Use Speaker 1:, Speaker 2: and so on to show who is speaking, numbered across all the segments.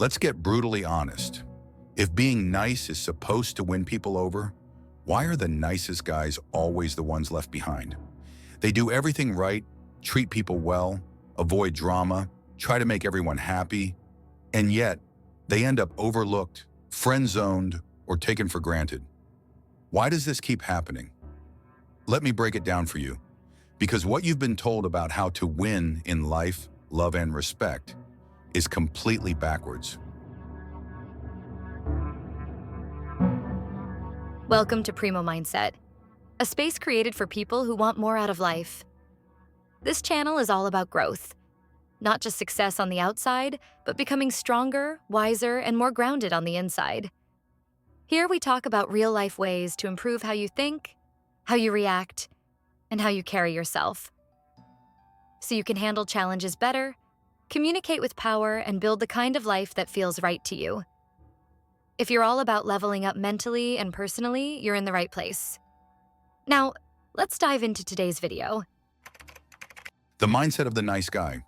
Speaker 1: Let's get brutally honest. If being nice is supposed to win people over, why are the nicest guys always the ones left behind? They do everything right, treat people well, avoid drama, try to make everyone happy, and yet they end up overlooked, friend-zoned, or taken for granted. Why does this keep happening? Let me break it down for you. Because what you've been told about how to win in life, love, and respect is completely backwards.
Speaker 2: Welcome to Primo Mindset, a space created for people who want more out of life. This channel is all about growth, not just success on the outside, but becoming stronger, wiser, and more grounded on the inside. Here we talk about real-life ways to improve how you think, how you react, and how you carry yourself, so you can handle challenges better, communicate with power, and build the kind of life that feels right to you. If you're all about leveling up mentally and personally, you're in the right place. Now, let's dive into today's video.
Speaker 1: The mindset of the nice guy.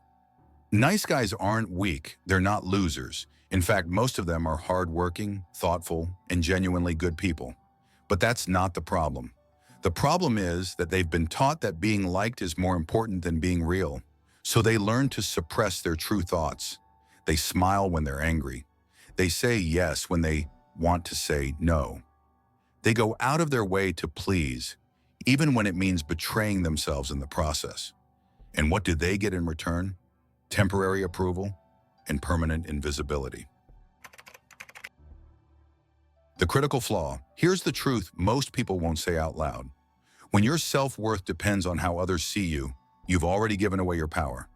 Speaker 1: Nice guys aren't weak, they're not losers. In fact, most of them are hardworking, thoughtful, and genuinely good people. But that's not the problem. The problem is that they've been taught that being liked is more important than being real. So they learn to suppress their true thoughts. They smile when they're angry. They say yes when they want to say no. They go out of their way to please, even when it means betraying themselves in the process. And what do they get in return? Temporary approval and permanent invisibility. The critical flaw. Here's the truth most people won't say out loud. When your self-worth depends on how others see you, you've already given away your power.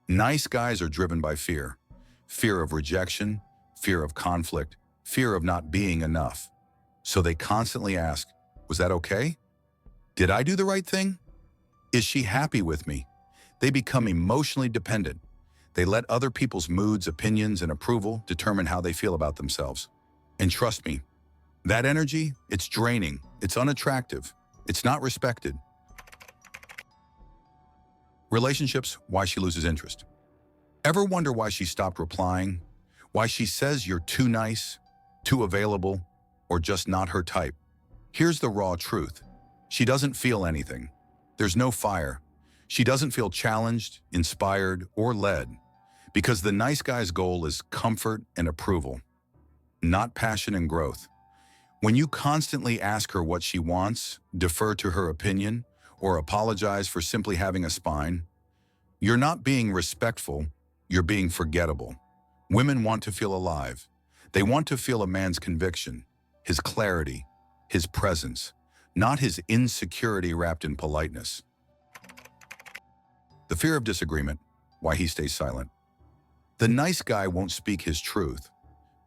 Speaker 1: Nice guys are driven by fear. Fear of rejection, fear of conflict, fear of not being enough. So they constantly ask, was that okay? Did I do the right thing? Is she happy with me? They become emotionally dependent. They let other people's moods, opinions, and approval determine how they feel about themselves. And trust me, that energy, it's draining, it's unattractive, it's not respected. Relationships, why she loses interest. Ever wonder why she stopped replying? Why she says you're too nice, too available, or just not her type? Here's the raw truth. She doesn't feel anything. There's no fire. She doesn't feel challenged, inspired, or led. Because the nice guy's goal is comfort and approval, not passion and growth. When you constantly ask her what she wants, defer to her opinion, or apologize for simply having a spine, you're not being respectful, you're being forgettable. Women want to feel alive. They want to feel a man's conviction, his clarity, his presence, not his insecurity wrapped in politeness. The fear of disagreement, why he stays silent. The nice guy won't speak his truth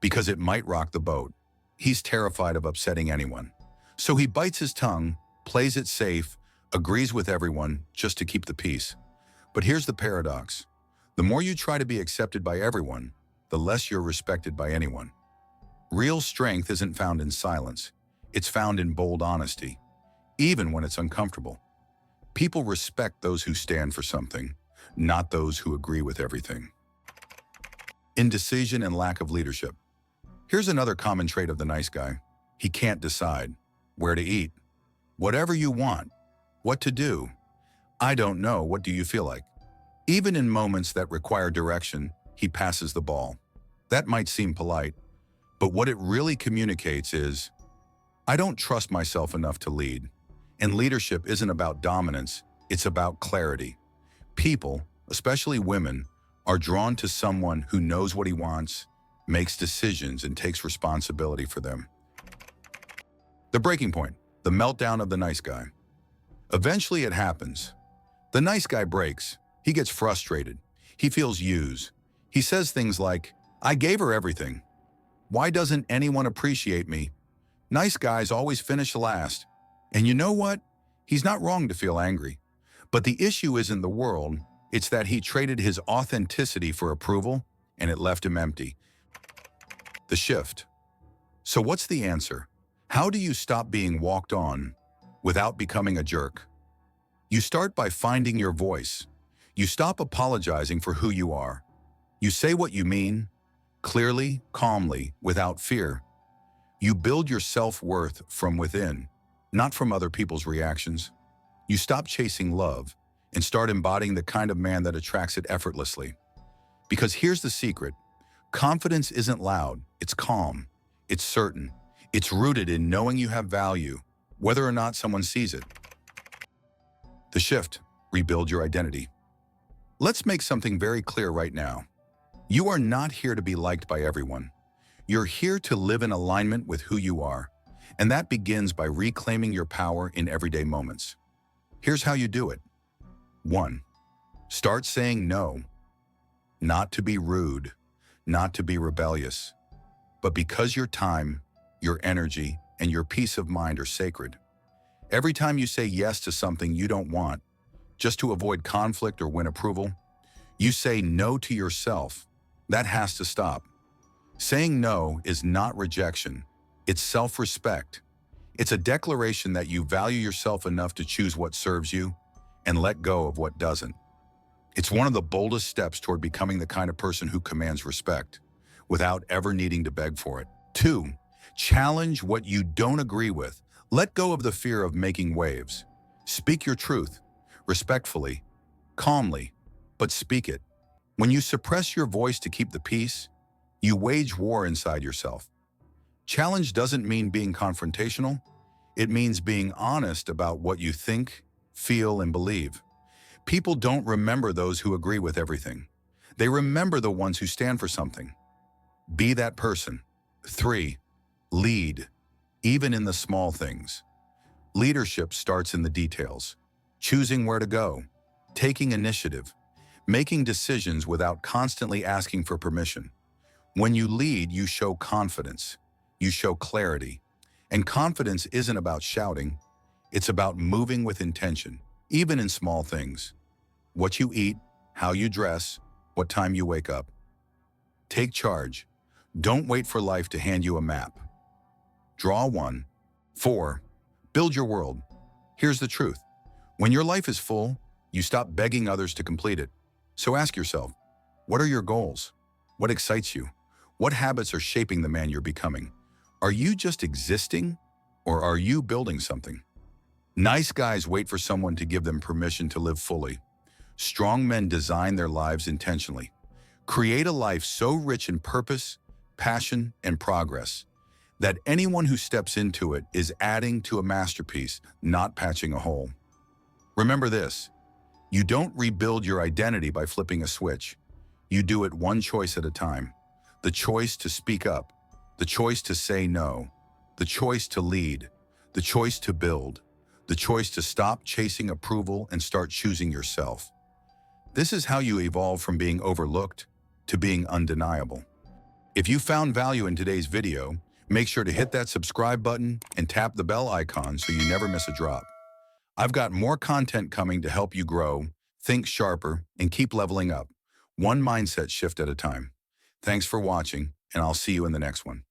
Speaker 1: because it might rock the boat. He's terrified of upsetting anyone. So he bites his tongue, plays it safe, agrees with everyone just to keep the peace. But here's the paradox. The more you try to be accepted by everyone, the less you're respected by anyone. Real strength isn't found in silence. It's found in bold honesty, even when it's uncomfortable. People respect those who stand for something, not those who agree with everything. Indecision and lack of leadership. Here's another common trait of the nice guy. He can't decide where to eat, whatever you want, what to do. I don't know, what do you feel like? Even in moments that require direction, he passes the ball. That might seem polite, but what it really communicates is, I don't trust myself enough to lead. And leadership isn't about dominance, it's about clarity. People, especially women, are drawn to someone who knows what he wants, makes decisions, and takes responsibility for them. The breaking point, the meltdown of the nice guy. Eventually it happens. The nice guy breaks. He gets frustrated. He feels used. He says things like, I gave her everything. Why doesn't anyone appreciate me? Nice guys always finish last. And you know what? He's not wrong to feel angry. But the issue isn't the world. It's that he traded his authenticity for approval, and it left him empty. The shift. So what's the answer? How do you stop being walked on without becoming a jerk? You start by finding your voice. You stop apologizing for who you are. You say what you mean, clearly, calmly, without fear. You build your self-worth from within, not from other people's reactions. You stop chasing love and start embodying the kind of man that attracts it effortlessly. Because here's the secret. Confidence isn't loud, it's calm, it's certain, it's rooted in knowing you have value, whether or not someone sees it. The shift, rebuild your identity. Let's make something very clear right now. You are not here to be liked by everyone. You're here to live in alignment with who you are, and that begins by reclaiming your power in everyday moments. Here's how you do it. 1. Start saying no. Not to be rude, not to be rebellious, but because your time, your energy, and your peace of mind are sacred. Every time you say yes to something you don't want, just to avoid conflict or win approval, you say no to yourself. That has to stop. Saying no is not rejection, it's self-respect. It's a declaration that you value yourself enough to choose what serves you and let go of what doesn't. It's one of the boldest steps toward becoming the kind of person who commands respect without ever needing to beg for it. 2. Challenge what you don't agree with. Let go of the fear of making waves. Speak your truth, respectfully, calmly, but speak it. When you suppress your voice to keep the peace, you wage war inside yourself. Challenge doesn't mean being confrontational. It means being honest about what you think, feel, and believe. People don't remember those who agree with everything. They remember the ones who stand for something. Be that person. 3. Lead, even in the small things. Leadership starts in the details. Choosing where to go, taking initiative, making decisions without constantly asking for permission. When you lead, you show confidence, you show clarity. And confidence isn't about shouting, it's about moving with intention, even in small things. What you eat, how you dress, what time you wake up. Take charge. Don't wait for life to hand you a map. Draw one. 4. Build your world. Here's the truth. When your life is full, you stop begging others to complete it. So ask yourself, what are your goals? What excites you? What habits are shaping the man you're becoming? Are you just existing, or are you building something? Nice guys wait for someone to give them permission to live fully. Strong men design their lives intentionally. Create a life so rich in purpose, passion, and progress that anyone who steps into it is adding to a masterpiece, not patching a hole. Remember this, you don't rebuild your identity by flipping a switch. You do it one choice at a time. The choice to speak up, the choice to say no, the choice to lead, the choice to build, the choice to stop chasing approval and start choosing yourself. This is how you evolve from being overlooked to being undeniable. If you found value in today's video, make sure to hit that subscribe button and tap the bell icon so you never miss a drop. I've got more content coming to help you grow, think sharper, and keep leveling up, one mindset shift at a time. Thanks for watching, and I'll see you in the next one.